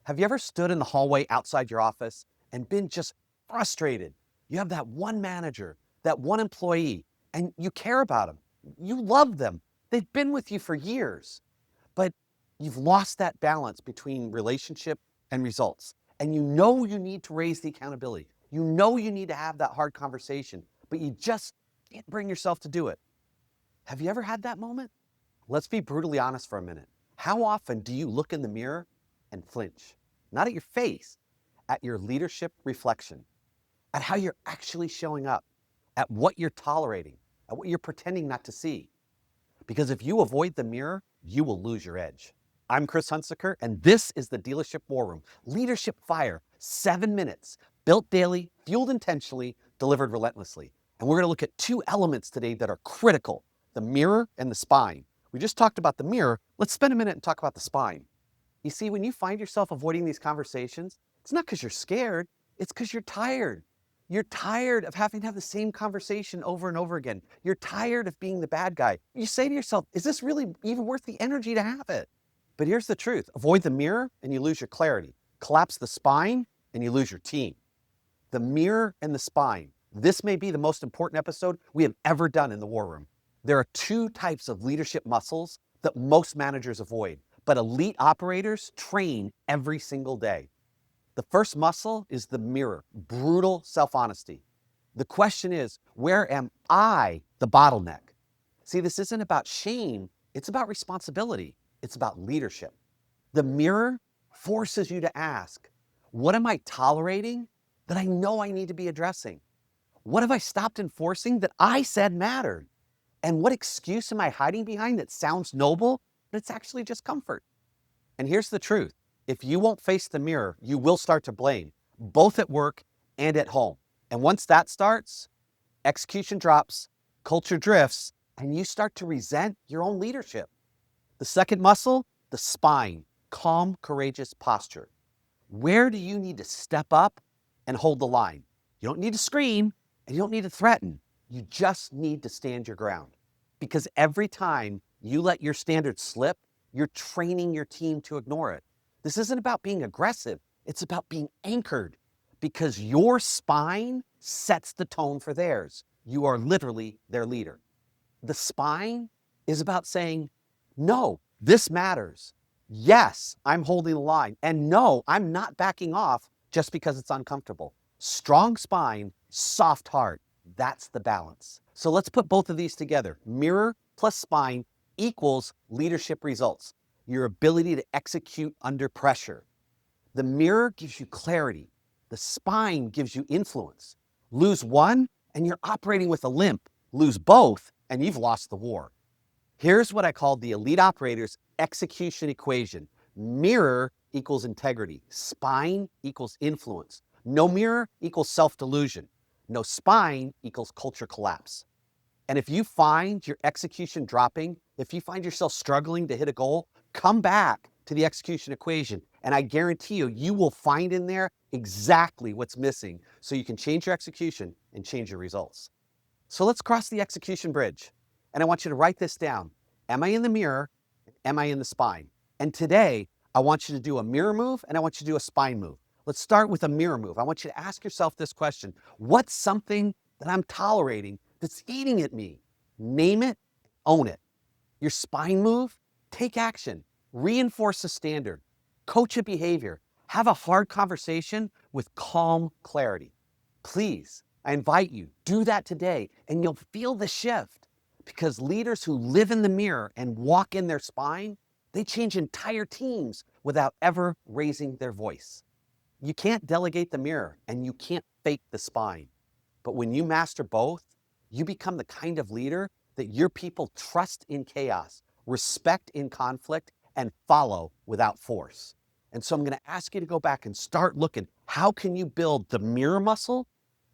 Have you ever stood in the hallway outside your office and been just frustrated? You have that one manager, that one employee, and you care about them. You love them. They've been with you for years, but you've lost that balance between relationship and results. And you know you need to raise the accountability. You know you need to have that hard conversation, but you just can't bring yourself to do it. Have you ever had that moment? Let's be brutally honest for a minute. How often do you look in the mirror and flinch? Not at your face, at your leadership reflection, at how you're actually showing up, at what you're tolerating, at what you're pretending not to see. Because if you avoid the mirror, you will lose your edge. I'm Chris Hunsicker, and this is the Dealership War Room. Leadership Fire, 7 minutes, built daily, fueled intentionally, delivered relentlessly. And we're going to look at two elements today that are critical, the mirror and the spine. We just talked about the mirror. Let's spend a minute and talk about the spine. You see, when you find yourself avoiding these conversations, it's not because you're scared, it's because you're tired. You're tired of having to have the same conversation over and over again. You're tired of being the bad guy. You say to yourself, is this really even worth the energy to have it? But here's the truth. Avoid the mirror and you lose your clarity. Collapse the spine and you lose your team. The mirror and the spine. This may be the most important episode we have ever done in the War Room. There are two types of leadership muscles that most managers avoid, but elite operators train every single day. The first muscle is the mirror, brutal self-honesty. The question is, where am I the bottleneck? See, this isn't about shame, it's about responsibility. It's about leadership. The mirror forces you to ask, what am I tolerating that I know I need to be addressing? What have I stopped enforcing that I said mattered? And what excuse am I hiding behind that sounds noble, but it's actually just comfort? And here's the truth. If you won't face the mirror, you will start to blame, both at work and at home. And once that starts, execution drops, culture drifts, and you start to resent your own leadership. The second muscle, the spine, calm, courageous posture. Where do you need to step up and hold the line? You don't need to scream and you don't need to threaten. You just need to stand your ground. Because every time you let your standards slip, you're training your team to ignore it. This isn't about being aggressive. It's about being anchored because your spine sets the tone for theirs. You are literally their leader. The spine is about saying, no, this matters. Yes, I'm holding the line. And no, I'm not backing off just because it's uncomfortable. Strong spine, soft heart. That's the balance. So let's put both of these together. Mirror plus spine equals leadership results. Your ability to execute under pressure. The mirror gives you clarity. The spine gives you influence. Lose one and you're operating with a limp. Lose both and you've lost the war. Here's what I call the elite operator's execution equation. Mirror equals integrity. Spine equals influence. No mirror equals self-delusion. No spine equals culture collapse. And if you find your execution dropping, if you find yourself struggling to hit a goal, come back to the execution equation. And I guarantee you, you will find in there exactly what's missing so you can change your execution and change your results. So let's cross the execution bridge. And I want you to write this down. Am I in the mirror? Am I in the spine? And today, I want you to do a mirror move and I want you to do a spine move. Let's start with a mirror move. I want you to ask yourself this question. What's something that I'm tolerating that's eating at me? Name it, own it. Your spine move, take action. Reinforce the standard. Coach a behavior. Have a hard conversation with calm clarity. Please, I invite you, do that today and you'll feel the shift. Because leaders who live in the mirror and walk in their spine, they change entire teams without ever raising their voice. You can't delegate the mirror and you can't fake the spine. But when you master both, you become the kind of leader that your people trust in chaos, respect in conflict, and follow without force. And so I'm going to ask you to go back and start looking, how can you build the mirror muscle?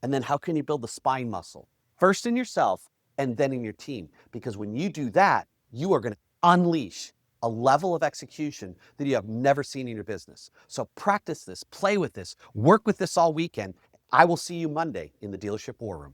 And then how can you build the spine muscle? First in yourself and then in your team. Because when you do that, you are going to unleash a level of execution that you have never seen in your business. So practice this, play with this, work with this all weekend. I will see you Monday in the Dealership War Room.